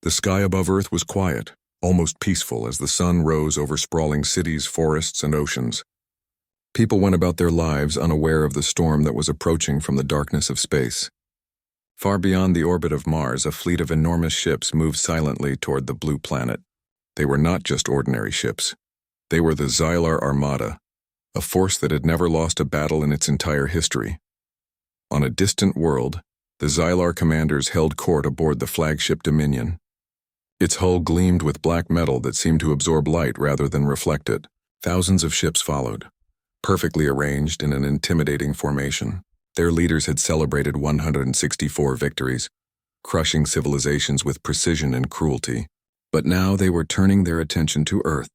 The sky above Earth was quiet, almost peaceful as the sun rose over sprawling cities, forests, and oceans. People went about their lives unaware of the storm that was approaching from the darkness of space. Far beyond the orbit of Mars, a fleet of enormous ships moved silently toward the blue planet. They were not just ordinary ships. They were the Xylar Armada, a force that had never lost a battle in its entire history. On a distant world, the Xylar commanders held court aboard the flagship Dominion. Its hull gleamed with black metal that seemed to absorb light rather than reflect it. Thousands of ships followed, perfectly arranged in an intimidating formation. Their leaders had celebrated 164 victories, crushing civilizations with precision and cruelty. But now they were turning their attention to Earth,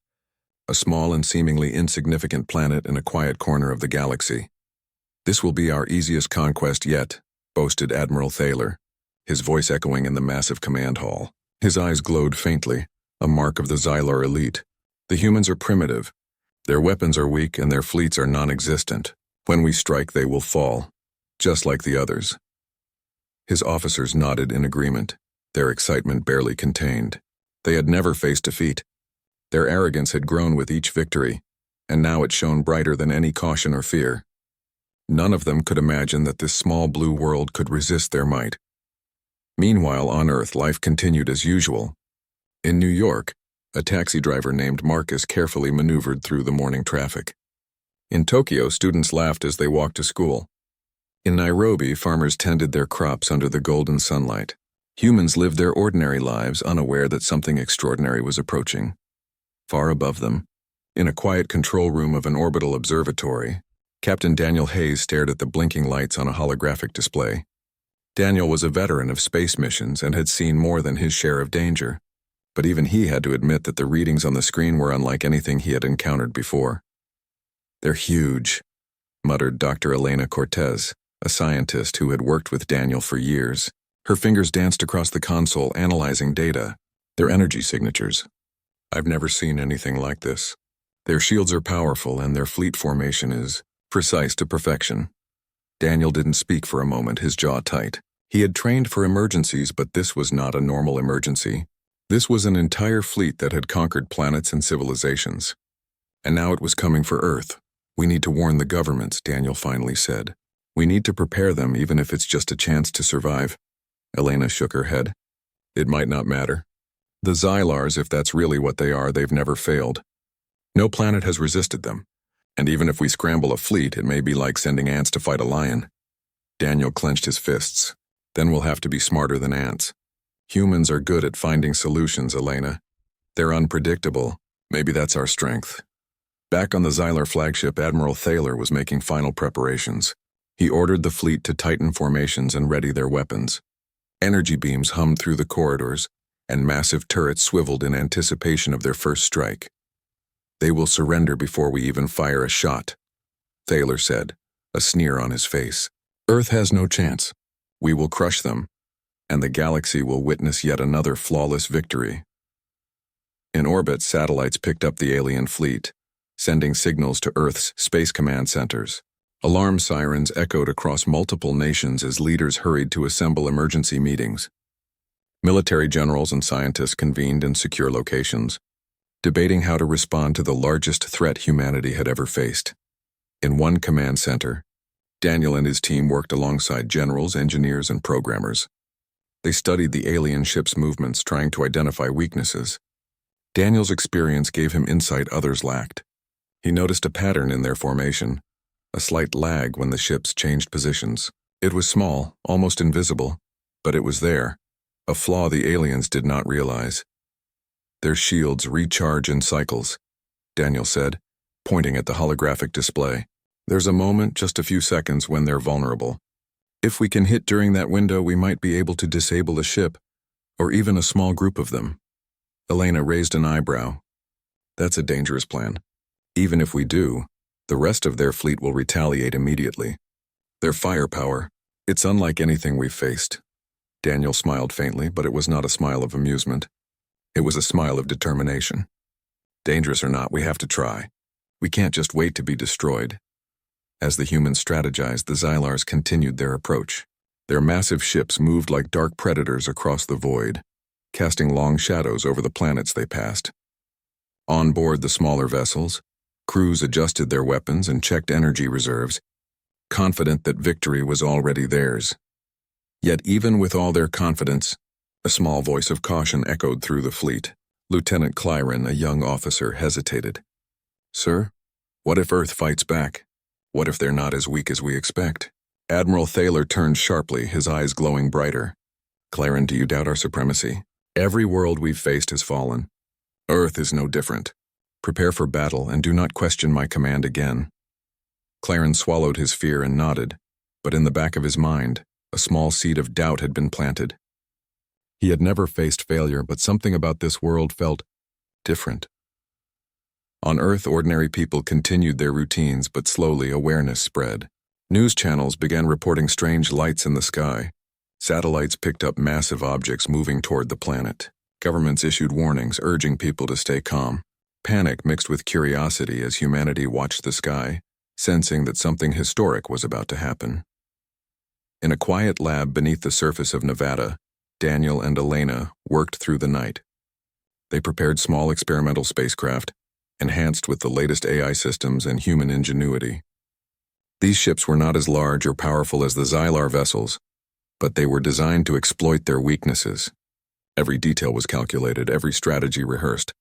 a small and seemingly insignificant planet in a quiet corner of the galaxy. "This will be our easiest conquest yet," boasted Admiral Thaler, his voice echoing in the massive command hall. His eyes glowed faintly, a mark of the Xylar elite. "The humans are primitive. Their weapons are weak and their fleets are non-existent. When we strike, they will fall, just like the others." His officers nodded in agreement, their excitement barely contained. They had never faced defeat. Their arrogance had grown with each victory, and now it shone brighter than any caution or fear. None of them could imagine that this small blue world could resist their might. Meanwhile, on Earth, life continued as usual. In New York, a taxi driver named Marcus carefully maneuvered through the morning traffic. In Tokyo, students laughed as they walked to school. In Nairobi, farmers tended their crops under the golden sunlight. Humans lived their ordinary lives, unaware that something extraordinary was approaching. Far above them, in a quiet control room of an orbital observatory, Captain Daniel Hayes stared at the blinking lights on a holographic display. Daniel was a veteran of space missions and had seen more than his share of danger, but even he had to admit that the readings on the screen were unlike anything he had encountered before. "They're huge," muttered Dr. Elena Cortez, a scientist who had worked with Daniel for years. Her fingers danced across the console, analyzing data. "Their energy signatures. I've never seen anything like this. Their shields are powerful and their fleet formation is precise to perfection." Daniel didn't speak for a moment, his jaw tight. He had trained for emergencies, but this was not a normal emergency. This was an entire fleet that had conquered planets and civilizations. And now it was coming for Earth. "We need to warn the governments," Daniel finally said. "We need to prepare them, even if it's just a chance to survive." Elena shook her head. "It might not matter. The Xylars, if that's really what they are, they've never failed. No planet has resisted them. And even if we scramble a fleet, it may be like sending ants to fight a lion." Daniel clenched his fists. "Then we'll have to be smarter than ants. Humans are good at finding solutions, Elena. They're unpredictable. Maybe that's our strength." Back on the Xylar flagship, Admiral Thaler was making final preparations. He ordered the fleet to tighten formations and ready their weapons. Energy beams hummed through the corridors, and massive turrets swiveled in anticipation of their first strike. "They will surrender before we even fire a shot," Thaler said, a sneer on his face. "Earth has no chance. We will crush them, and the galaxy will witness yet another flawless victory." In orbit, satellites picked up the alien fleet, sending signals to Earth's space command centers. Alarm sirens echoed across multiple nations as leaders hurried to assemble emergency meetings. Military generals and scientists convened in secure locations, debating how to respond to the largest threat humanity had ever faced. In one command center, Daniel and his team worked alongside generals, engineers, and programmers. They studied the alien ship's movements, trying to identify weaknesses. Daniel's experience gave him insight others lacked. He noticed a pattern in their formation, a slight lag when the ships changed positions. It was small, almost invisible, but it was there, a flaw the aliens did not realize. "Their shields recharge in cycles," Daniel said, pointing at the holographic display. "There's a moment, just a few seconds, when they're vulnerable. If we can hit during that window, we might be able to disable a ship, or even a small group of them." Elena raised an eyebrow. "That's a dangerous plan. Even if we do, the rest of their fleet will retaliate immediately. Their firepower, it's unlike anything we've faced." Daniel smiled faintly, but it was not a smile of amusement. It was a smile of determination. "Dangerous or not, we have to try. We can't just wait to be destroyed." As the humans strategized, the Xylars continued their approach. Their massive ships moved like dark predators across the void. casting long shadows over the planets they passed. On board the smaller vessels, crews adjusted their weapons and checked energy reserves, confident that victory was already theirs. Yet even with all their confidence, a small voice of caution echoed through the fleet. Lieutenant Clyron, a young officer, hesitated. "Sir, what if Earth fights back? What if they're not as weak as we expect?" Admiral Thaler turned sharply, his eyes glowing brighter. "Clyron, do you doubt our supremacy? Every world we've faced has fallen. Earth is no different. Prepare for battle and do not question my command again." Clyron swallowed his fear and nodded, but in the back of his mind, a small seed of doubt had been planted. He had never faced failure, but something about this world felt different. On Earth, ordinary people continued their routines, but slowly awareness spread. News channels began reporting strange lights in the sky. Satellites picked up massive objects moving toward the planet. Governments issued warnings, urging people to stay calm. Panic mixed with curiosity as humanity watched the sky, sensing that something historic was about to happen. In a quiet lab beneath the surface of Nevada, Daniel and Elena worked through the night. They prepared small experimental spacecraft, enhanced with the latest AI systems and human ingenuity. These ships were not as large or powerful as the Xylar vessels, but they were designed to exploit their weaknesses. Every detail was calculated, every strategy rehearsed.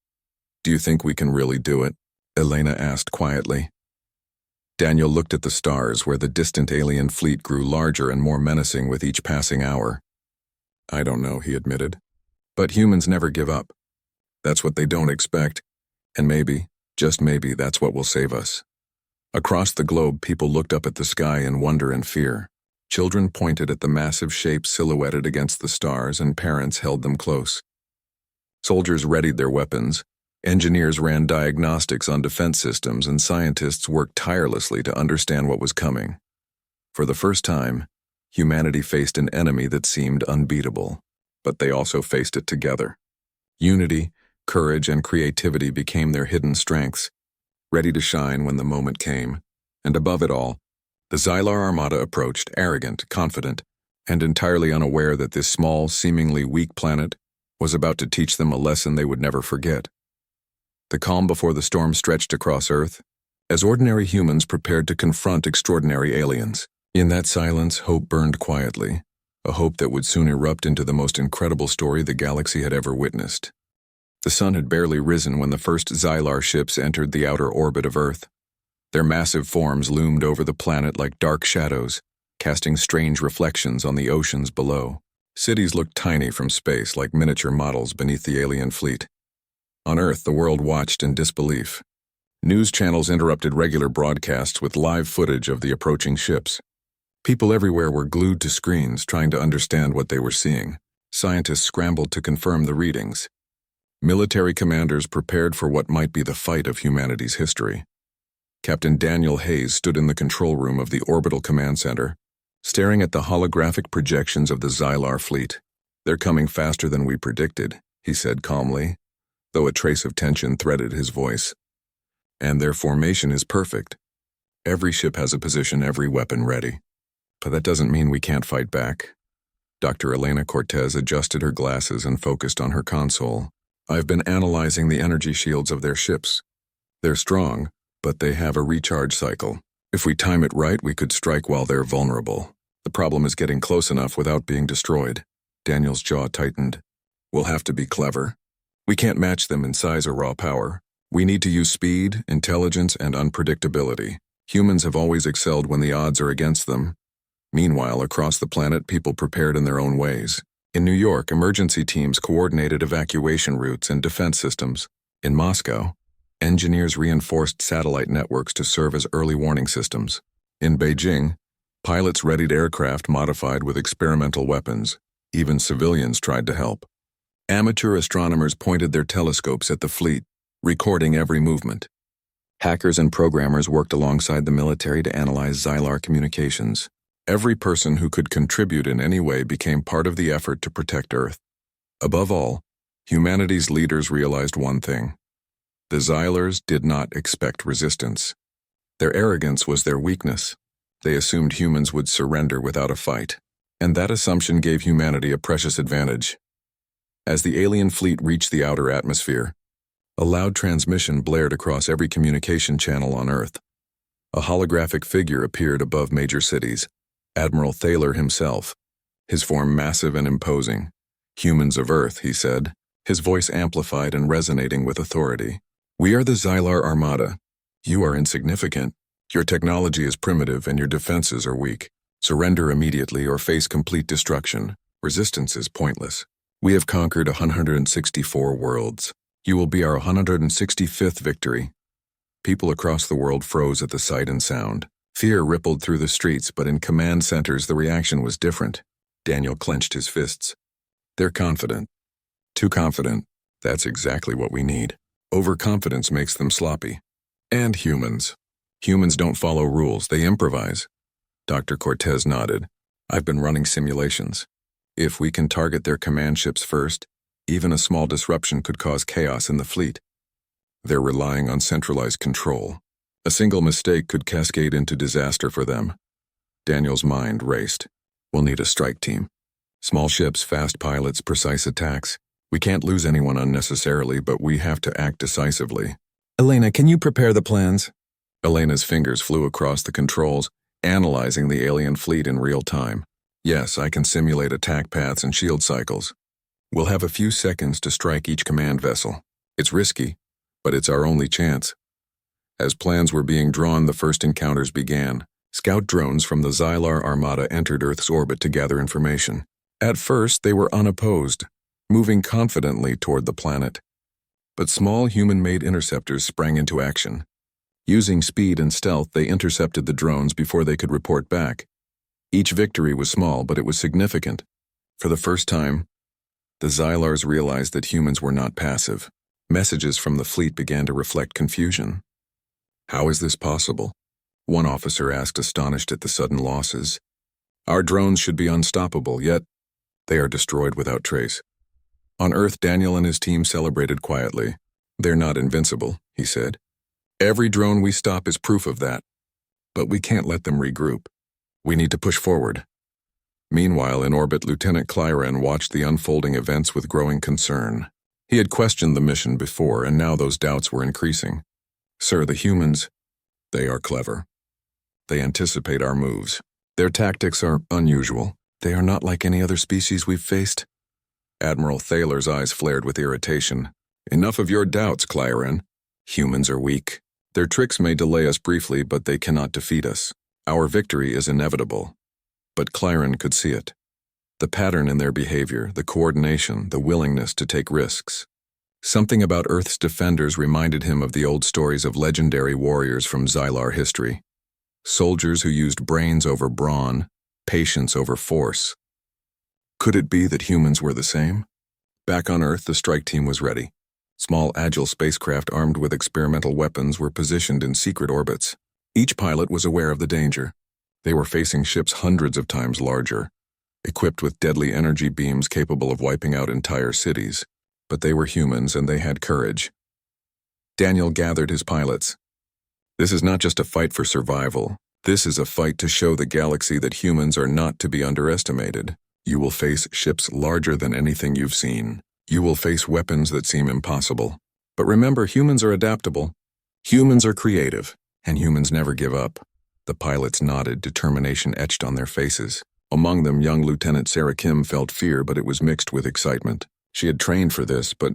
"Do you think we can really do it?" Elena asked quietly. Daniel looked at the stars where the distant alien fleet grew larger and more menacing with each passing hour. "I don't know," he admitted. "But humans never give up. That's what they don't expect. And maybe, just maybe, that's what will save us." Across the globe, people looked up at the sky in wonder and fear. Children pointed at the massive shapes silhouetted against the stars, and parents held them close. Soldiers readied their weapons, engineers ran diagnostics on defense systems, and scientists worked tirelessly to understand what was coming. For the first time, humanity faced an enemy that seemed unbeatable, but they also faced it together. Unity, courage, and creativity became their hidden strengths, ready to shine when the moment came. And above it all, the Xylar Armada approached, arrogant, confident, and entirely unaware that this small, seemingly weak planet was about to teach them a lesson they would never forget. The calm before the storm stretched across Earth, as ordinary humans prepared to confront extraordinary aliens. In that silence, hope burned quietly, a hope that would soon erupt into the most incredible story the galaxy had ever witnessed. The sun had barely risen when the first Xylar ships entered the outer orbit of Earth. Their massive forms loomed over the planet like dark shadows, casting strange reflections on the oceans below. Cities looked tiny from space, like miniature models beneath the alien fleet. On Earth, the world watched in disbelief. News channels interrupted regular broadcasts with live footage of the approaching ships. People everywhere were glued to screens, trying to understand what they were seeing. Scientists scrambled to confirm the readings. Military commanders prepared for what might be the fight of humanity's history. Captain Daniel Hayes stood in the control room of the Orbital Command Center, staring at the holographic projections of the Xylar fleet. "They're coming faster than we predicted," he said calmly, though a trace of tension threaded his voice. "And their formation is perfect. Every ship has a position, every weapon ready. But that doesn't mean we can't fight back." Dr. Elena Cortez adjusted her glasses and focused on her console. "I've been analyzing the energy shields of their ships. They're strong, but they have a recharge cycle. If we time it right, we could strike while they're vulnerable. The problem is getting close enough without being destroyed." Daniel's jaw tightened. "We'll have to be clever. We can't match them in size or raw power. We need to use speed, intelligence, and unpredictability. Humans have always excelled when the odds are against them." Meanwhile, across the planet, people prepared in their own ways. In New York, emergency teams coordinated evacuation routes and defense systems. In Moscow, engineers reinforced satellite networks to serve as early warning systems. In Beijing, pilots readied aircraft modified with experimental weapons. Even civilians tried to help. Amateur astronomers pointed their telescopes at the fleet, recording every movement. Hackers and programmers worked alongside the military to analyze Xylar communications. Every person who could contribute in any way became part of the effort to protect Earth. Above all, humanity's leaders realized one thing. The Xylars did not expect resistance. Their arrogance was their weakness. They assumed humans would surrender without a fight, and that assumption gave humanity a precious advantage. As the alien fleet reached the outer atmosphere, a loud transmission blared across every communication channel on Earth. A holographic figure appeared above major cities, Admiral Thaler himself, his form massive and imposing. "Humans of Earth," he said, his voice amplified and resonating with authority. "We are the Xylar Armada. You are insignificant. Your technology is primitive and your defenses are weak. Surrender immediately or face complete destruction. Resistance is pointless. We have conquered 164 worlds. You will be our 165th victory." People across the world froze at the sight and sound. Fear rippled through the streets, but in command centers the reaction was different. Daniel clenched his fists. "They're confident. Too confident. That's exactly what we need. Overconfidence makes them sloppy. And humans. Humans don't follow rules, they improvise." Dr. Cortez nodded. "I've been running simulations. If we can target their command ships first, even a small disruption could cause chaos in the fleet. They're relying on centralized control. A single mistake could cascade into disaster for them." Daniel's mind raced. "We'll need a strike team. Small ships, fast pilots, precise attacks. We can't lose anyone unnecessarily, but we have to act decisively." "Elena, can you prepare the plans?" Elena's fingers flew across the controls, analyzing the alien fleet in real time. "Yes, I can simulate attack paths and shield cycles. We'll have a few seconds to strike each command vessel. It's risky, but it's our only chance." As plans were being drawn, the first encounters began. Scout drones from the Xylar Armada entered Earth's orbit to gather information. At first, they were unopposed, moving confidently toward the planet. But small human-made interceptors sprang into action. Using speed and stealth, they intercepted the drones before they could report back. Each victory was small, but it was significant. For the first time, the Xylars realized that humans were not passive. Messages from the fleet began to reflect confusion. "How is this possible?" one officer asked, astonished at the sudden losses. "Our drones should be unstoppable, yet they are destroyed without trace." On Earth, Daniel and his team celebrated quietly. "They're not invincible," he said. "Every drone we stop is proof of that. But we can't let them regroup. We need to push forward." Meanwhile, in orbit, Lieutenant Clyran watched the unfolding events with growing concern. He had questioned the mission before, and now those doubts were increasing. "Sir, the humans, they are clever. They anticipate our moves. Their tactics are unusual. They are not like any other species we've faced." Admiral Thaler's eyes flared with irritation. "Enough of your doubts, Clyran. Humans are weak. Their tricks may delay us briefly, but they cannot defeat us. Our victory is inevitable." But Clyran could see it. The pattern in their behavior, the coordination, the willingness to take risks. Something about Earth's defenders reminded him of the old stories of legendary warriors from Xylar history. Soldiers who used brains over brawn, patience over force. Could it be that humans were the same? Back on Earth, the strike team was ready. Small, agile spacecraft armed with experimental weapons were positioned in secret orbits. Each pilot was aware of the danger. They were facing ships hundreds of times larger, equipped with deadly energy beams capable of wiping out entire cities. But they were humans and they had courage. Daniel gathered his pilots. "This is not just a fight for survival. This is a fight to show the galaxy that humans are not to be underestimated. You will face ships larger than anything you've seen. You will face weapons that seem impossible. But remember, humans are adaptable. Humans are creative, and humans never give up." The pilots nodded, determination etched on their faces. Among them, young Lieutenant Sarah Kim felt fear, but it was mixed with excitement. She had trained for this, but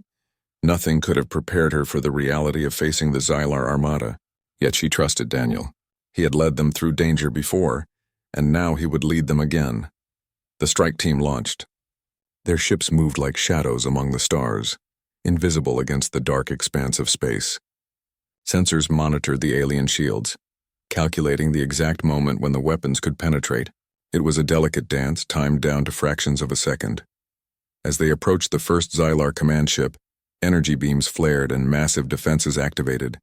nothing could have prepared her for the reality of facing the Xylar Armada. Yet she trusted Daniel. He had led them through danger before, and now he would lead them again. The strike team launched. Their ships moved like shadows among the stars, invisible against the dark expanse of space. Sensors monitored the alien shields, calculating the exact moment when the weapons could penetrate. It was a delicate dance, timed down to fractions of a second. As they approached the first Xylar command ship, energy beams flared and massive defenses activated.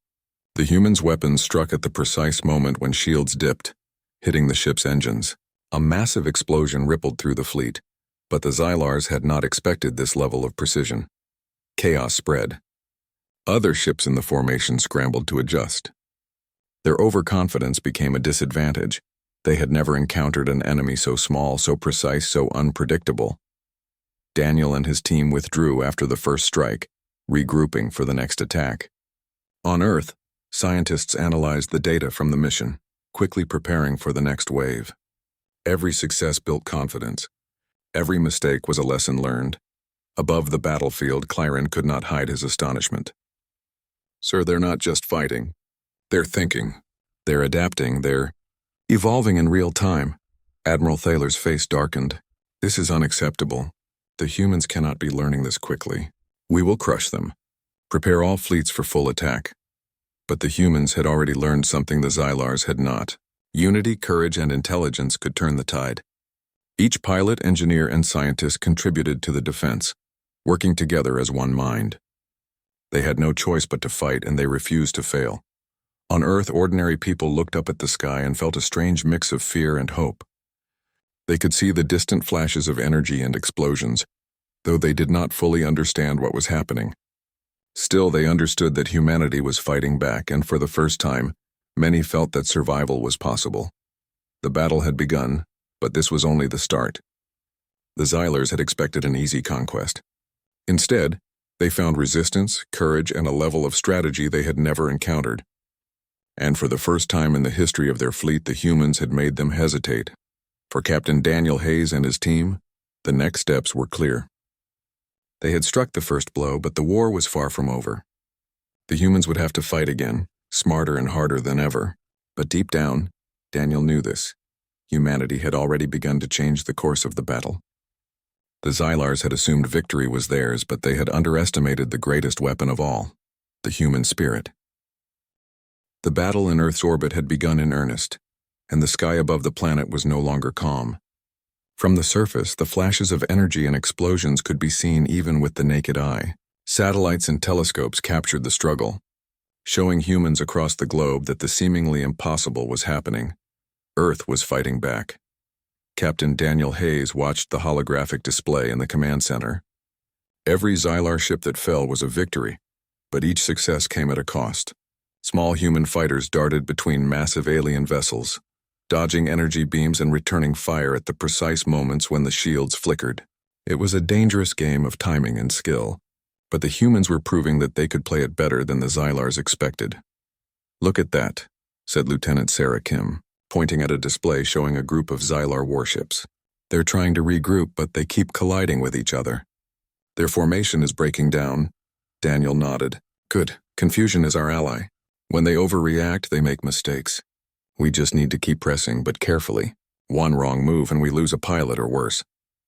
The humans' weapons struck at the precise moment when shields dipped, hitting the ship's engines. A massive explosion rippled through the fleet, but the Xylars had not expected this level of precision. Chaos spread. Other ships in the formation scrambled to adjust. Their overconfidence became a disadvantage. They had never encountered an enemy so small, so precise, so unpredictable. Daniel and his team withdrew after the first strike, regrouping for the next attack. On Earth, scientists analyzed the data from the mission, quickly preparing for the next wave. Every success built confidence. Every mistake was a lesson learned. Above the battlefield, Clyron could not hide his astonishment. "Sir, they're not just fighting. They're thinking. They're adapting. They're evolving in real time." Admiral Thaler's face darkened. "This is unacceptable. The humans cannot be learning this quickly. We will crush them. Prepare all fleets for full attack." But the humans had already learned something the Xylars had not. Unity, courage, and intelligence could turn the tide. Each pilot, engineer, and scientist contributed to the defense, working together as one mind. They had no choice but to fight, and they refused to fail. On Earth, ordinary people looked up at the sky and felt a strange mix of fear and hope. They could see the distant flashes of energy and explosions, though they did not fully understand what was happening. Still, they understood that humanity was fighting back, and for the first time, many felt that survival was possible. The battle had begun, but this was only the start. The Xylars had expected an easy conquest. Instead, they found resistance, courage, and a level of strategy they had never encountered. And for the first time in the history of their fleet, the humans had made them hesitate. For Captain Daniel Hayes and his team, the next steps were clear. They had struck the first blow, but the war was far from over. The humans would have to fight again, smarter and harder than ever. But deep down, Daniel knew this. Humanity had already begun to change the course of the battle. The Xylars had assumed victory was theirs, but they had underestimated the greatest weapon of all, the human spirit. The battle in Earth's orbit had begun in earnest, and the sky above the planet was no longer calm. From the surface, the flashes of energy and explosions could be seen even with the naked eye. Satellites and telescopes captured the struggle, showing humans across the globe that the seemingly impossible was happening. Earth was fighting back. Captain Daniel Hayes watched the holographic display in the command center. Every Xylar ship that fell was a victory, but each success came at a cost. Small human fighters darted between massive alien vessels, dodging energy beams and returning fire at the precise moments when the shields flickered. It was a dangerous game of timing and skill, but the humans were proving that they could play it better than the Xylars expected. "Look at that," said Lieutenant Sarah Kim, pointing at a display showing a group of Xylar warships. "They're trying to regroup, but they keep colliding with each other. Their formation is breaking down." Daniel nodded. "Good. Confusion is our ally. When they overreact, they make mistakes. We just need to keep pressing, but carefully. One wrong move and we lose a pilot or worse."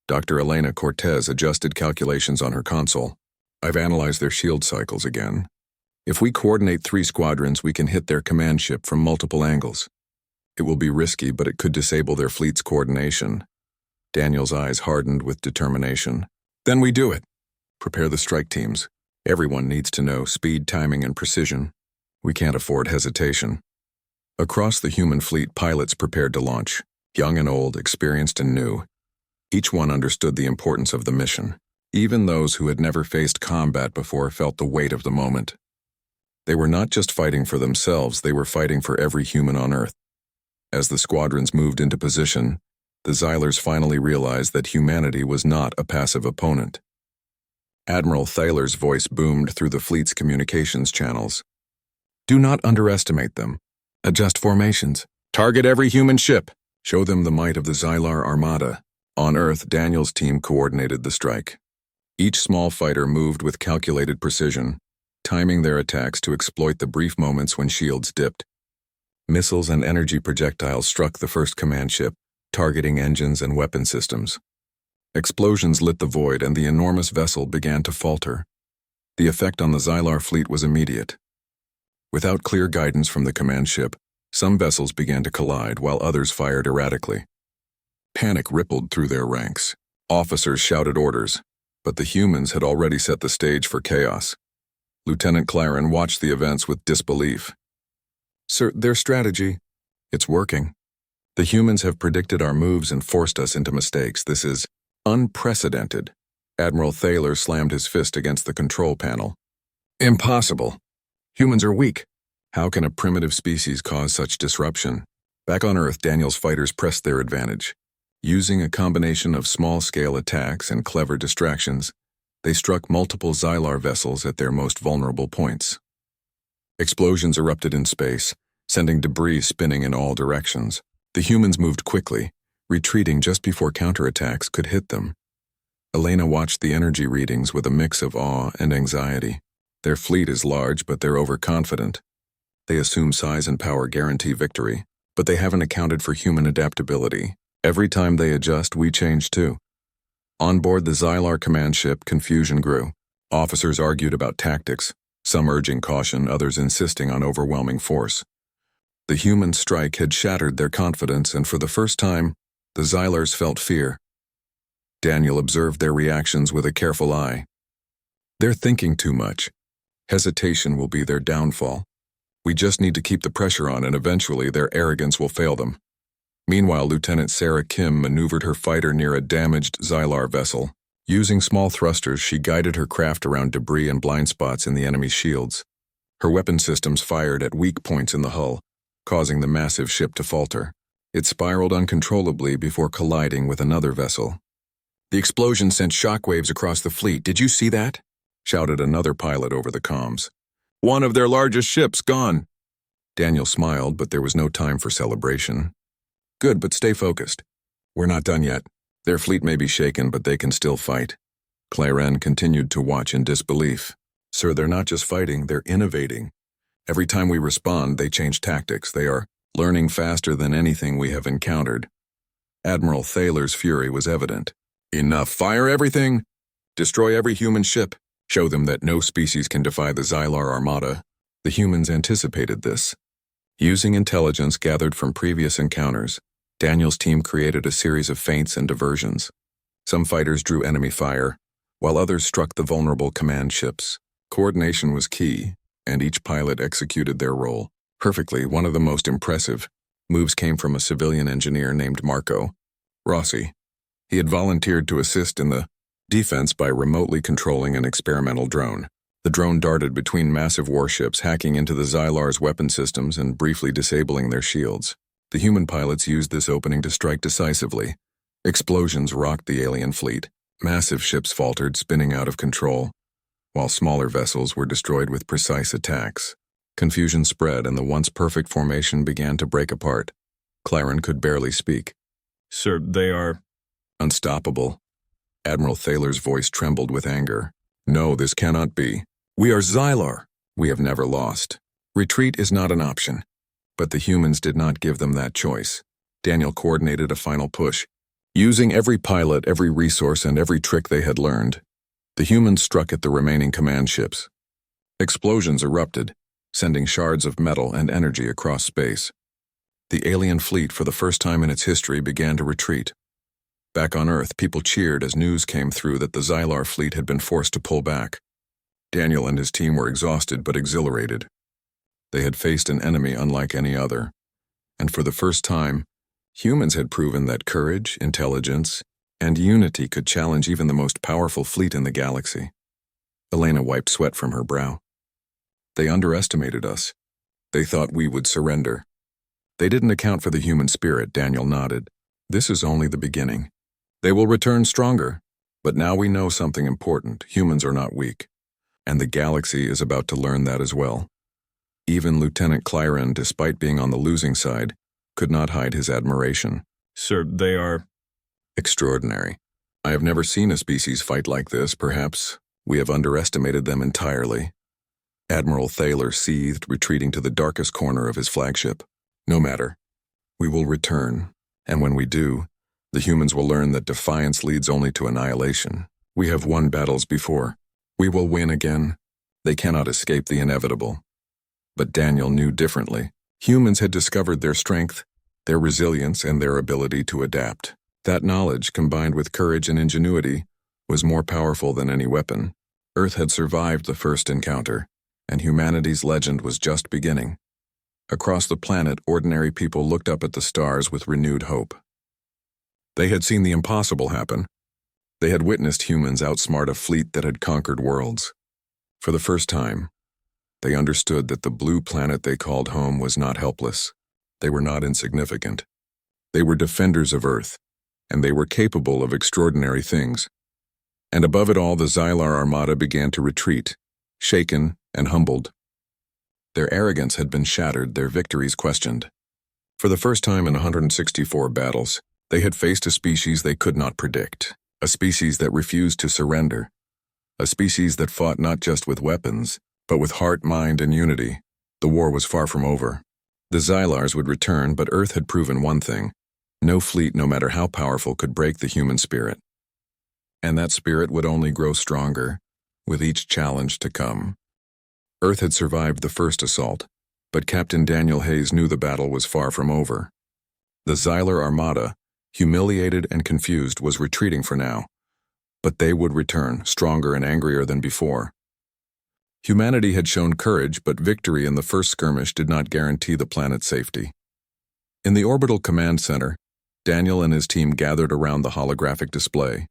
Dr. Elena Cortez adjusted calculations on her console. "I've analyzed their shield cycles again. If we coordinate 3 squadrons, we can hit their command ship from multiple angles. It will be risky, but it could disable their fleet's coordination." Daniel's eyes hardened with determination. "Then we do it. Prepare the strike teams. Everyone needs to know speed, timing, and precision. We can't afford hesitation." Across the human fleet, pilots prepared to launch, young and old, experienced and new. Each one understood the importance of the mission. Even those who had never faced combat before felt the weight of the moment. They were not just fighting for themselves, they were fighting for every human on Earth. As the squadrons moved into position, the Xylars finally realized that humanity was not a passive opponent. Admiral Thaler's voice boomed through the fleet's communications channels. "Do not underestimate them. Adjust formations. Target every human ship. Show them the might of the Xylar Armada." On Earth, Daniel's team coordinated the strike. Each small fighter moved with calculated precision, timing their attacks to exploit the brief moments when shields dipped. Missiles and energy projectiles struck the first command ship, targeting engines and weapon systems. Explosions lit the void and the enormous vessel began to falter. The effect on the Xylar fleet was immediate. Without clear guidance from the command ship, some vessels began to collide while others fired erratically. Panic rippled through their ranks. Officers shouted orders, but the humans had already set the stage for chaos. Lieutenant Clyron watched the events with disbelief. "Sir, their strategy, it's working. The humans have predicted our moves and forced us into mistakes. This is unprecedented." Admiral Thaler slammed his fist against the control panel. "Impossible. Humans are weak. How can a primitive species cause such disruption?" Back on Earth, Daniel's fighters pressed their advantage. Using a combination of small-scale attacks and clever distractions, they struck multiple Xylar vessels at their most vulnerable points. Explosions erupted in space, sending debris spinning in all directions. The humans moved quickly, retreating just before counterattacks could hit them. Elena watched the energy readings with a mix of awe and anxiety. Their fleet is large, but they're overconfident. They assume size and power guarantee victory, but they haven't accounted for human adaptability. Every time they adjust, we change too. On board the Xylar command ship, confusion grew. Officers argued about tactics, some urging caution, others insisting on overwhelming force. The human strike had shattered their confidence, and for the first time, the Xylars felt fear. Daniel observed their reactions with a careful eye. They're thinking too much. Hesitation will be their downfall. We just need to keep the pressure on, and eventually their arrogance will fail them. Meanwhile, Lieutenant Sarah Kim maneuvered her fighter near a damaged Xylar vessel. Using small thrusters, she guided her craft around debris and blind spots in the enemy's shields. Her weapon systems fired at weak points in the hull, causing the massive ship to falter. It spiraled uncontrollably before colliding with another vessel. "The explosion sent shockwaves across the fleet. Did you see that?" shouted another pilot over the comms. "One of their largest ships gone." Daniel smiled, but there was no time for celebration. "Good, but stay focused. We're not done yet. Their fleet may be shaken, but they can still fight." Claren continued to watch in disbelief. "Sir, they're not just fighting, they're innovating. Every time we respond, they change tactics. They are learning faster than anything we have encountered." Admiral Thaler's fury was evident. "Enough! Fire everything! Destroy every human ship! Show them that no species can defy the Xylar armada." The humans anticipated this. Using intelligence gathered from previous encounters, Daniel's team created a series of feints and diversions. Some fighters drew enemy fire, while others struck the vulnerable command ships. Coordination was key, and each pilot executed their role perfectly. One of the most impressive moves came from a civilian engineer named Marco Rossi. He had volunteered to assist in the defense by remotely controlling an experimental drone. The drone darted between massive warships, hacking into the Xylar's weapon systems and briefly disabling their shields. The human pilots used this opening to strike decisively. Explosions rocked the alien fleet. Massive ships faltered, spinning out of control, while smaller vessels were destroyed with precise attacks. Confusion spread, and the once perfect formation began to break apart. Claren could barely speak. "Sir, they are unstoppable." Admiral Thaler's voice trembled with anger. "No, this cannot be. We are Xylar. We have never lost. Retreat is not an option." But the humans did not give them that choice. Daniel coordinated a final push. Using every pilot, every resource, and every trick they had learned, the humans struck at the remaining command ships. Explosions erupted, sending shards of metal and energy across space. The alien fleet, for the first time in its history, began to retreat. Back on Earth, people cheered as news came through that the Xylar fleet had been forced to pull back. Daniel and his team were exhausted but exhilarated. They had faced an enemy unlike any other, and for the first time, humans had proven that courage, intelligence, and unity could challenge even the most powerful fleet in the galaxy. Elena wiped sweat from her brow. "They underestimated us. They thought we would surrender. They didn't account for the human spirit," Daniel nodded. "This is only the beginning. They will return stronger, but now we know something important. Humans are not weak, and the galaxy is about to learn that as well." Even Lieutenant Claren, despite being on the losing side, could not hide his admiration. "Sir, they are extraordinary. I have never seen a species fight like this. Perhaps we have underestimated them entirely." Admiral Thaler seethed, retreating to the darkest corner of his flagship. "No matter. We will return, and when we do, the humans will learn that defiance leads only to annihilation. We have won battles before. We will win again. They cannot escape the inevitable." But Daniel knew differently. Humans had discovered their strength, their resilience, and their ability to adapt. That knowledge, combined with courage and ingenuity, was more powerful than any weapon. Earth had survived the first encounter, and humanity's legend was just beginning. Across the planet, ordinary people looked up at the stars with renewed hope. They had seen the impossible happen. They had witnessed humans outsmart a fleet that had conquered worlds. For the first time, they understood that the blue planet they called home was not helpless. They were not insignificant. They were defenders of Earth, and they were capable of extraordinary things. And above it all, the Xylar Armada began to retreat, shaken and humbled. Their arrogance had been shattered, their victories questioned. For the first time in 164 battles, they had faced a species they could not predict, a species that refused to surrender, a species that fought not just with weapons, but with heart, mind, and unity. The war was far from over. The Xylars would return, but Earth had proven one thing: no fleet, no matter how powerful, could break the human spirit. And that spirit would only grow stronger with each challenge to come. Earth had survived the first assault, but Captain Daniel Hayes knew the battle was far from over. The Xylar Armada, humiliated and confused, was retreating for now, but they would return, stronger and angrier than before. Humanity had shown courage, but victory in the first skirmish did not guarantee the planet's safety. In the orbital command center, Daniel and his team gathered around the holographic display.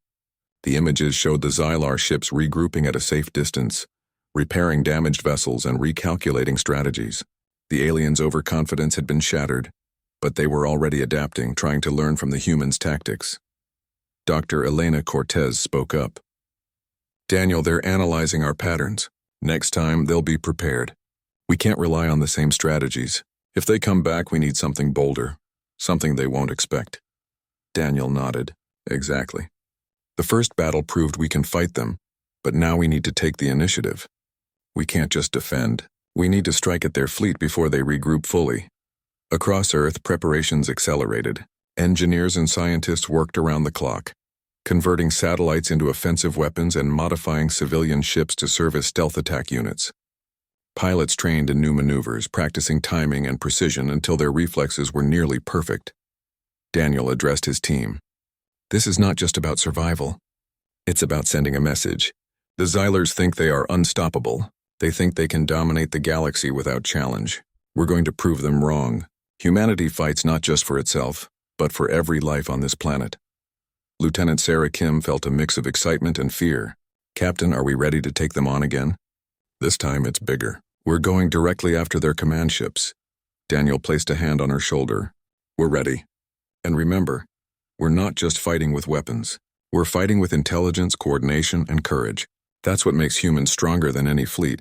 The images showed the Xylar ships regrouping at a safe distance, repairing damaged vessels and recalculating strategies. The aliens' overconfidence had been shattered, but they were already adapting, trying to learn from the humans' tactics. Dr. Elena Cortez spoke up. "Daniel, they're analyzing our patterns. Next time, they'll be prepared. We can't rely on the same strategies. If they come back, we need something bolder, something they won't expect." Daniel nodded. "Exactly. The first battle proved we can fight them, but now we need to take the initiative. We can't just defend. We need to strike at their fleet before they regroup fully." Across Earth, preparations accelerated. Engineers and scientists worked around the clock, converting satellites into offensive weapons and modifying civilian ships to serve as stealth attack units. Pilots trained in new maneuvers, practicing timing and precision until their reflexes were nearly perfect. Daniel addressed his team. "This is not just about survival. It's about sending a message. The Xylars think they are unstoppable. They think they can dominate the galaxy without challenge. We're going to prove them wrong. Humanity fights not just for itself, but for every life on this planet." Lieutenant Sarah Kim felt a mix of excitement and fear. "Captain, are we ready to take them on again?" "This time it's bigger. We're going directly after their command ships." Daniel placed a hand on her shoulder. "We're ready. And remember, we're not just fighting with weapons. We're fighting with intelligence, coordination, and courage. That's what makes humans stronger than any fleet."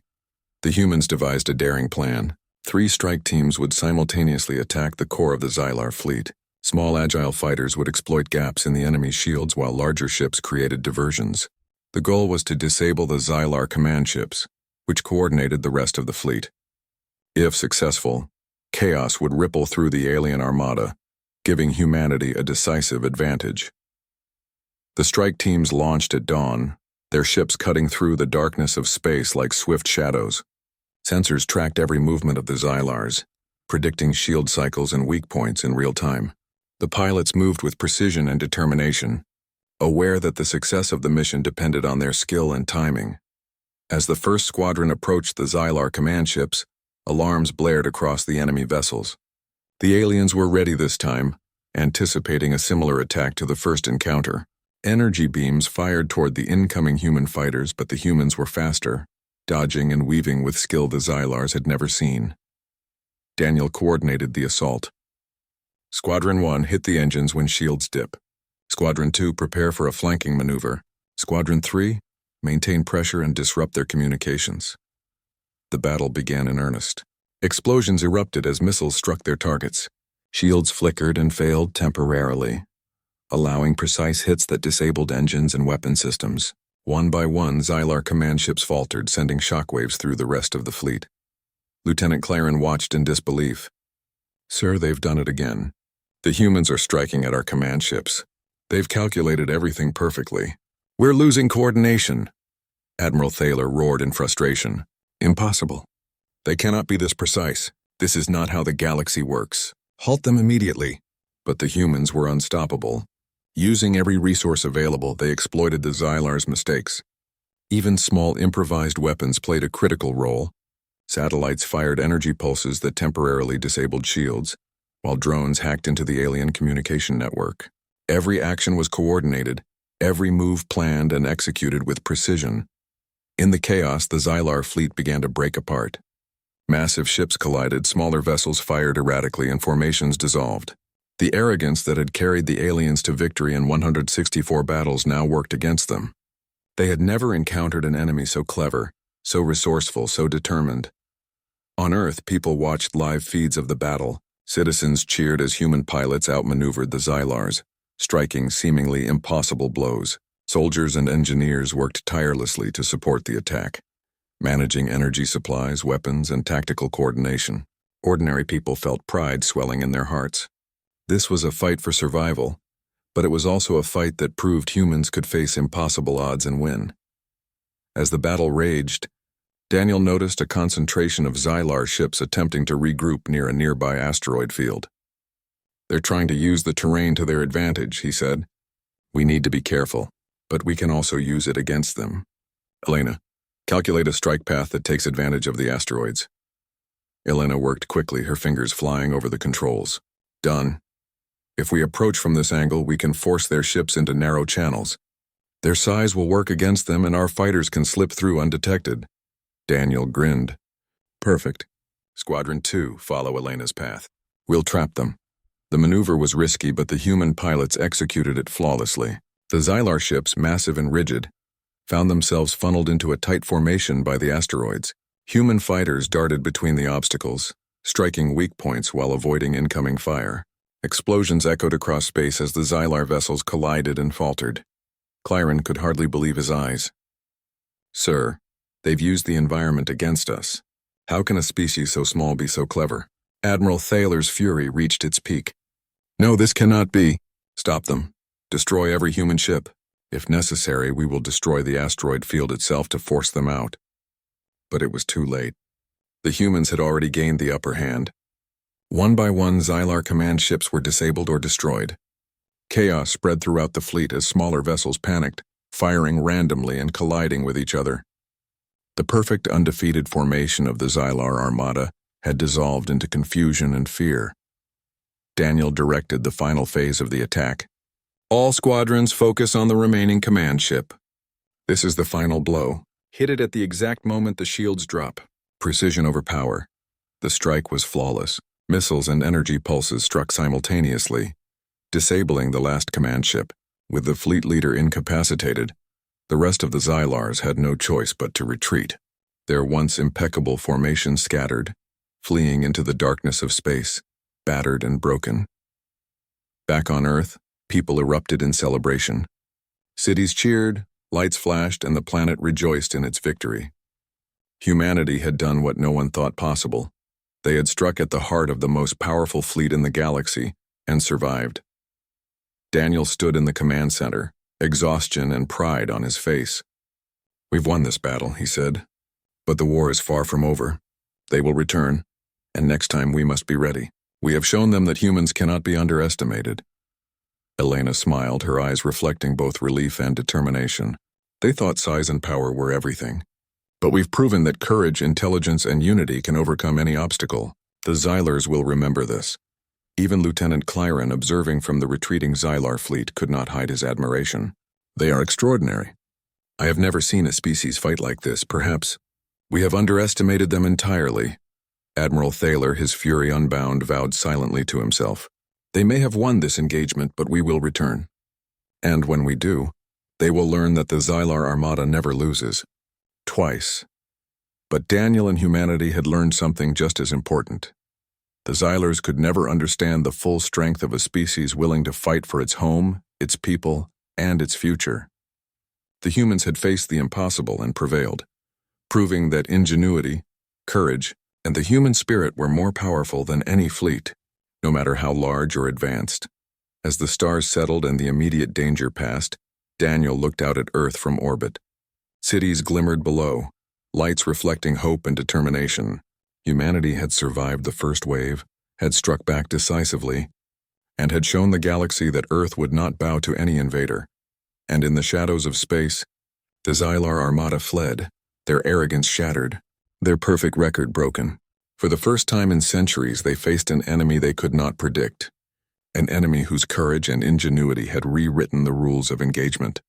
The humans devised a daring plan. 3 strike teams would simultaneously attack the core of the Xylar fleet. Small, agile fighters would exploit gaps in the enemy's shields while larger ships created diversions. The goal was to disable the Xylar command ships, which coordinated the rest of the fleet. If successful, chaos would ripple through the alien armada, giving humanity a decisive advantage. The strike teams launched at dawn, their ships cutting through the darkness of space like swift shadows. Sensors tracked every movement of the Xylars, predicting shield cycles and weak points in real time. The pilots moved with precision and determination, aware that the success of the mission depended on their skill and timing. As the first squadron approached the Xylar command ships, alarms blared across the enemy vessels. The aliens were ready this time, anticipating a similar attack to the first encounter. Energy beams fired toward the incoming human fighters, but the humans were faster, dodging and weaving with skill the Xylars had never seen. Daniel coordinated the assault. Squadron 1 hit the engines when shields dip. Squadron 2 prepare for a flanking maneuver. Squadron 3 maintain pressure and disrupt their communications. The battle began in earnest. Explosions erupted as missiles struck their targets. Shields flickered and failed temporarily, allowing precise hits that disabled engines and weapon systems. One by one, Xylar command ships faltered, sending shockwaves through the rest of the fleet. Lieutenant Claren watched in disbelief. "Sir, they've done it again. The humans are striking at our command ships. They've calculated everything perfectly. We're losing coordination." Admiral Thaler roared in frustration. "Impossible. They cannot be this precise. This is not how the galaxy works. Halt them immediately." But the humans were unstoppable. Using every resource available, they exploited the Xylars' mistakes. Even small improvised weapons played a critical role. Satellites fired energy pulses that temporarily disabled shields, while drones hacked into the alien communication network. Every action was coordinated, every move planned and executed with precision. In the chaos, the Xylar fleet began to break apart. Massive ships collided, smaller vessels fired erratically, and formations dissolved. The arrogance that had carried the aliens to victory in 164 battles now worked against them. They had never encountered an enemy so clever, so resourceful, so determined. On Earth, people watched live feeds of the battle. Citizens cheered as human pilots outmaneuvered the Xylars, striking seemingly impossible blows. Soldiers and engineers worked tirelessly to support the attack, managing energy supplies, weapons, and tactical coordination. Ordinary people felt pride swelling in their hearts. This was a fight for survival, but it was also a fight that proved humans could face impossible odds and win. As the battle raged, Daniel noticed a concentration of Xylar ships attempting to regroup near a nearby asteroid field. "They're trying to use the terrain to their advantage," he said. "We need to be careful, but we can also use it against them. Elena, calculate a strike path that takes advantage of the asteroids." Elena worked quickly, her fingers flying over the controls. "Done. If we approach from this angle, we can force their ships into narrow channels. Their size will work against them and our fighters can slip through undetected." Daniel grinned. "Perfect. Squadron 2, follow Elena's path. We'll trap them." The maneuver was risky, but the human pilots executed it flawlessly. The Xylar ships, massive and rigid, found themselves funneled into a tight formation by the asteroids. Human fighters darted between the obstacles, striking weak points while avoiding incoming fire. Explosions echoed across space as the Xylar vessels collided and faltered. Clyron could hardly believe his eyes. "Sir, they've used the environment against us. How can a species so small be so clever?" Admiral Thaler's fury reached its peak. "No, this cannot be. Stop them. Destroy every human ship. If necessary, we will destroy the asteroid field itself to force them out." But it was too late. The humans had already gained the upper hand. One by one, Xylar command ships were disabled or destroyed. Chaos spread throughout the fleet as smaller vessels panicked, firing randomly and colliding with each other. The perfect undefeated formation of the Xylar Armada had dissolved into confusion and fear. Daniel directed the final phase of the attack. "All squadrons focus on the remaining command ship. This is the final blow. Hit it at the exact moment the shields drop. Precision over power." The strike was flawless. Missiles and energy pulses struck simultaneously, disabling the last command ship. With the fleet leader incapacitated, the rest of the Xylars had no choice but to retreat. Their once impeccable formation scattered, fleeing into the darkness of space, battered and broken. Back on Earth, people erupted in celebration. Cities cheered, lights flashed, and the planet rejoiced in its victory. Humanity had done what no one thought possible. They had struck at the heart of the most powerful fleet in the galaxy and survived. Daniel stood in the command center, exhaustion and pride on his face. "We've won this battle," he said. "But the war is far from over. They will return, and next time we must be ready. We have shown them that humans cannot be underestimated." Elena smiled, her eyes reflecting both relief and determination. They thought size and power were everything. "But we've proven that courage, intelligence, and unity can overcome any obstacle. The Xylars will remember this." Even Lieutenant Clyron, observing from the retreating Xylar fleet, could not hide his admiration. "They are extraordinary. I have never seen a species fight like this. Perhaps we have underestimated them entirely." Admiral Thaler, his fury unbound, vowed silently to himself. "They may have won this engagement, but we will return. And when we do, they will learn that the Xylar Armada never loses. Twice." But Daniel and humanity had learned something just as important. The Xylars could never understand the full strength of a species willing to fight for its home, its people, and its future. The humans had faced the impossible and prevailed, proving that ingenuity, courage, and the human spirit were more powerful than any fleet, no matter how large or advanced. As the stars settled and the immediate danger passed, Daniel looked out at Earth from orbit. Cities glimmered below, lights reflecting hope and determination. Humanity had survived the first wave, had struck back decisively, and had shown the galaxy that Earth would not bow to any invader. And in the shadows of space, the Xylar Armada fled, their arrogance shattered, their perfect record broken. For the first time in centuries, they faced an enemy they could not predict, an enemy whose courage and ingenuity had rewritten the rules of engagement.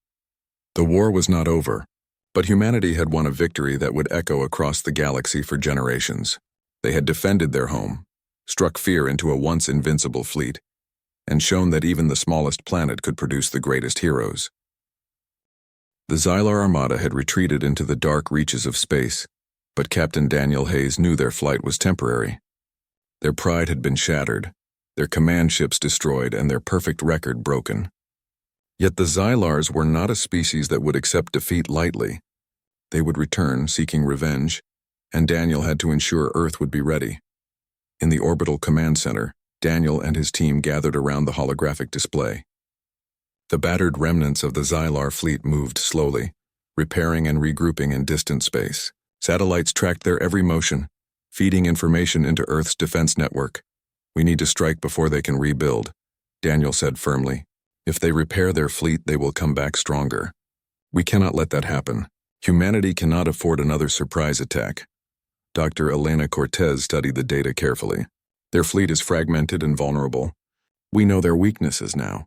The war was not over, but humanity had won a victory that would echo across the galaxy for generations. They had defended their home, struck fear into a once invincible fleet, and shown that even the smallest planet could produce the greatest heroes. The Xylar Armada had retreated into the dark reaches of space, but Captain Daniel Hayes knew their flight was temporary. Their pride had been shattered, their command ships destroyed, and their perfect record broken. Yet the Xylars were not a species that would accept defeat lightly. They would return, seeking revenge, and Daniel had to ensure Earth would be ready. In the orbital command center, Daniel and his team gathered around the holographic display. The battered remnants of the Xylar fleet moved slowly, repairing and regrouping in distant space. Satellites tracked their every motion, feeding information into Earth's defense network. "We need to strike before they can rebuild," Daniel said firmly. "If they repair their fleet, they will come back stronger. We cannot let that happen. Humanity cannot afford another surprise attack." Dr. Elena Cortez studied the data carefully. "Their fleet is fragmented and vulnerable. We know their weaknesses now.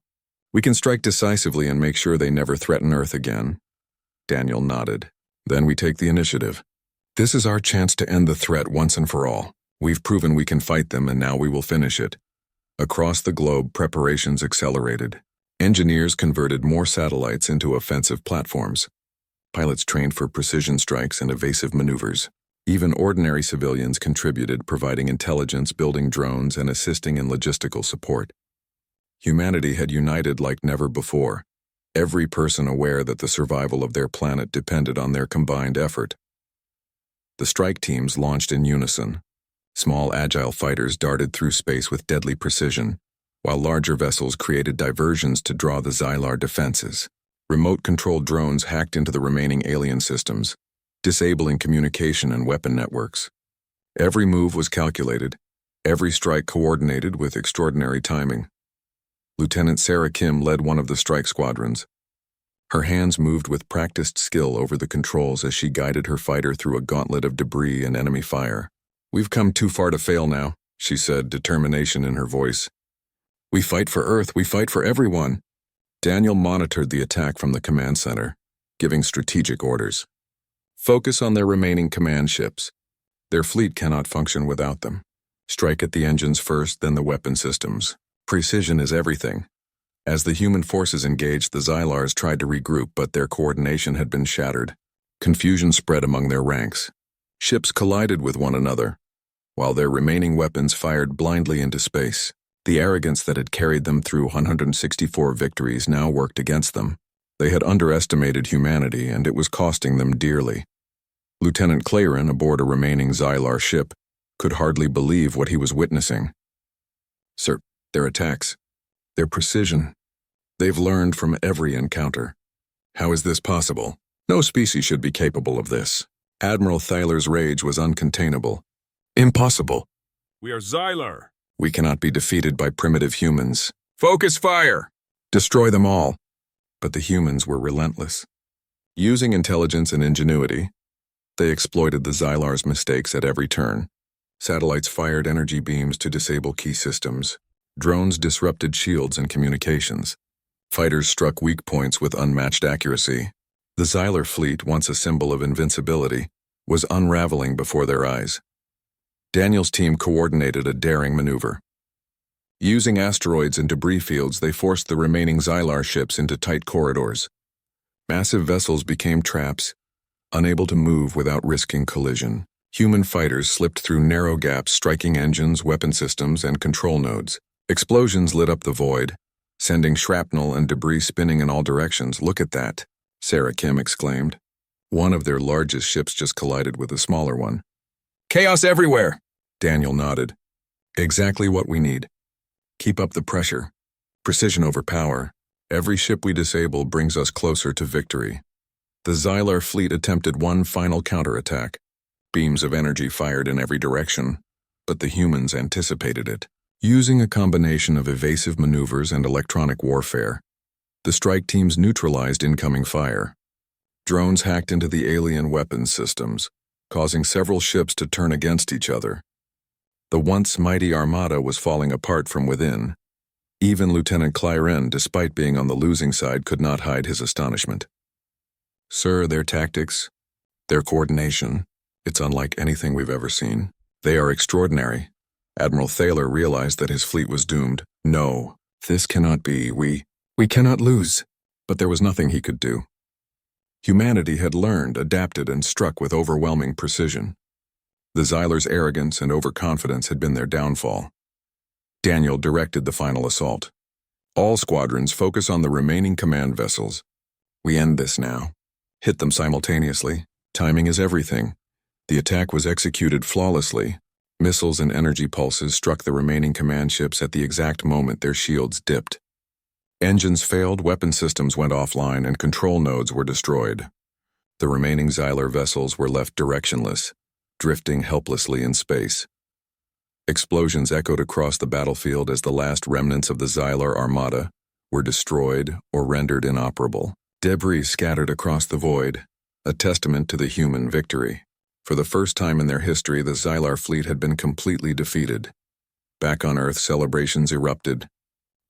We can strike decisively and make sure they never threaten Earth again." Daniel nodded. "Then we take the initiative. This is our chance to end the threat once and for all. We've proven we can fight them, and now we will finish it." Across the globe, preparations accelerated. Engineers converted more satellites into offensive platforms. Pilots trained for precision strikes and evasive maneuvers. Even ordinary civilians contributed, providing intelligence, building drones, and assisting in logistical support. Humanity had united like never before, every person aware that the survival of their planet depended on their combined effort. The strike teams launched in unison. Small, agile fighters darted through space with deadly precision, while larger vessels created diversions to draw the Xylar defenses. Remote-controlled drones hacked into the remaining alien systems, disabling communication and weapon networks. Every move was calculated, every strike coordinated with extraordinary timing. Lieutenant Sarah Kim led one of the strike squadrons. Her hands moved with practiced skill over the controls as she guided her fighter through a gauntlet of debris and enemy fire. "We've come too far to fail now," she said, determination in her voice. "We fight for Earth, we fight for everyone." Daniel monitored the attack from the command center, giving strategic orders. "Focus on their remaining command ships. Their fleet cannot function without them. Strike at the engines first, then the weapon systems. Precision is everything." As the human forces engaged, the Xylars tried to regroup, but their coordination had been shattered. Confusion spread among their ranks. Ships collided with one another, while their remaining weapons fired blindly into space. The arrogance that had carried them through 164 victories now worked against them. They had underestimated humanity, and it was costing them dearly. Lieutenant Claren, aboard a remaining Xylar ship, could hardly believe what he was witnessing. "Sir, their attacks, their precision. They've learned from every encounter. How is this possible? No species should be capable of this." Admiral Thaler's rage was uncontainable. "Impossible. We are Xylar. We cannot be defeated by primitive humans. Focus fire! Destroy them all." But the humans were relentless. Using intelligence and ingenuity, they exploited the Xylar's mistakes at every turn. Satellites fired energy beams to disable key systems. Drones disrupted shields and communications. Fighters struck weak points with unmatched accuracy. The Xylar fleet, once a symbol of invincibility, was unraveling before their eyes. Daniel's team coordinated a daring maneuver. Using asteroids and debris fields, they forced the remaining Xylar ships into tight corridors. Massive vessels became traps, unable to move without risking collision. Human fighters slipped through narrow gaps, striking engines, weapon systems, and control nodes. Explosions lit up the void, sending shrapnel and debris spinning in all directions. "Look at that," Sarah Kim exclaimed. One of their largest ships just collided with a smaller one. "Chaos everywhere," Daniel nodded. "Exactly what we need. Keep up the pressure. Precision over power. Every ship we disable brings us closer to victory." The Xylar fleet attempted one final counterattack. Beams of energy fired in every direction, but the humans anticipated it. Using a combination of evasive maneuvers and electronic warfare, the strike teams neutralized incoming fire. Drones hacked into the alien weapons systems, causing several ships to turn against each other. The once mighty armada was falling apart from within. Even Lieutenant Claren, despite being on the losing side, could not hide his astonishment. "Sir, their tactics, their coordination, it's unlike anything we've ever seen. They are extraordinary." Admiral Thaler realized that his fleet was doomed. "No, This cannot be. We cannot lose. But there was nothing he could do. Humanity had learned, adapted, and struck with overwhelming precision. The Xylars' arrogance and overconfidence had been their downfall. Daniel directed the final assault. All squadrons focus on the remaining command vessels. We end this now. Hit them simultaneously. Timing is everything. The attack was executed flawlessly. Missiles and energy pulses struck the remaining command ships at the exact moment their shields dipped. Engines failed, weapon systems went offline, and control nodes were destroyed. The remaining Xylar vessels were left directionless, drifting helplessly in space. Explosions echoed across the battlefield as the last remnants of the Xylar armada were destroyed or rendered inoperable. Debris scattered across the void, a testament to the human victory. For the first time in their history, the Xylar fleet had been completely defeated. Back on Earth, celebrations erupted.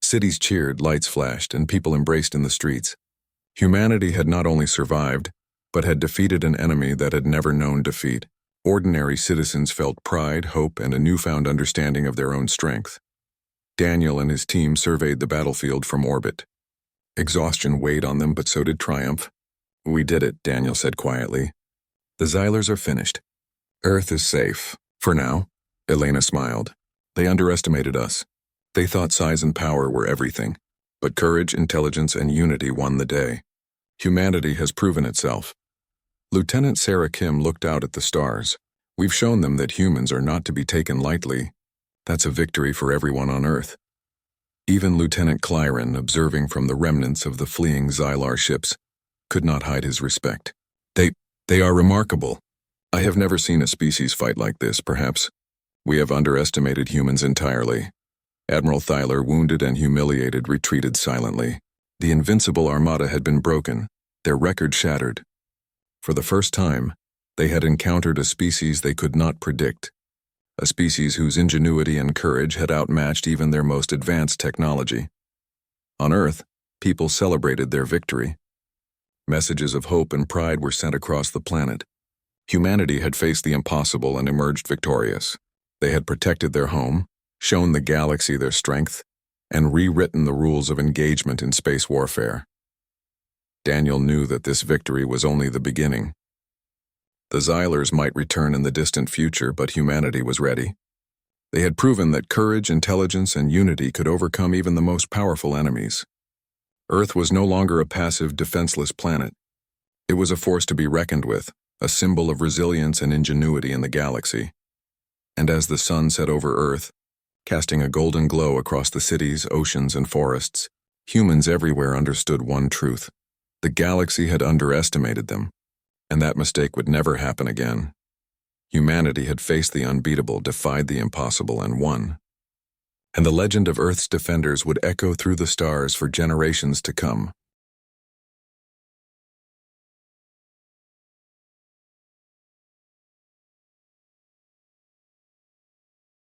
Cities cheered, lights flashed, and people embraced in the streets. Humanity had not only survived, but had defeated an enemy that had never known defeat. Ordinary citizens felt pride, hope, and a newfound understanding of their own strength. Daniel and his team surveyed the battlefield from orbit. Exhaustion weighed on them, but so did triumph. "We did it," Daniel said quietly. "The Xylars are finished. Earth is safe. For now." Elena smiled. "They underestimated us. They thought size and power were everything. But courage, intelligence, and unity won the day. Humanity has proven itself." Lieutenant Sarah Kim looked out at the stars. "We've shown them that humans are not to be taken lightly. That's a victory for everyone on Earth." Even Lieutenant Clyron, observing from the remnants of the fleeing Xylar ships, could not hide his respect. They are remarkable. I have never seen a species fight like this, perhaps. We have underestimated humans entirely." Admiral Thyler, wounded and humiliated, retreated silently. The invincible armada had been broken, their record shattered. For the first time, they had encountered a species they could not predict, a species whose ingenuity and courage had outmatched even their most advanced technology. On Earth, people celebrated their victory. Messages of hope and pride were sent across the planet. Humanity had faced the impossible and emerged victorious. They had protected their home, shown the galaxy their strength, and rewritten the rules of engagement in space warfare. Daniel knew that this victory was only the beginning. The Xylars might return in the distant future, but humanity was ready. They had proven that courage, intelligence, and unity could overcome even the most powerful enemies. Earth was no longer a passive, defenseless planet. It was a force to be reckoned with, a symbol of resilience and ingenuity in the galaxy. And as the sun set over Earth, casting a golden glow across the cities, oceans, and forests, humans everywhere understood one truth. The galaxy had underestimated them, and that mistake would never happen again. Humanity had faced the unbeatable, defied the impossible, and won. And the legend of Earth's defenders would echo through the stars for generations to come.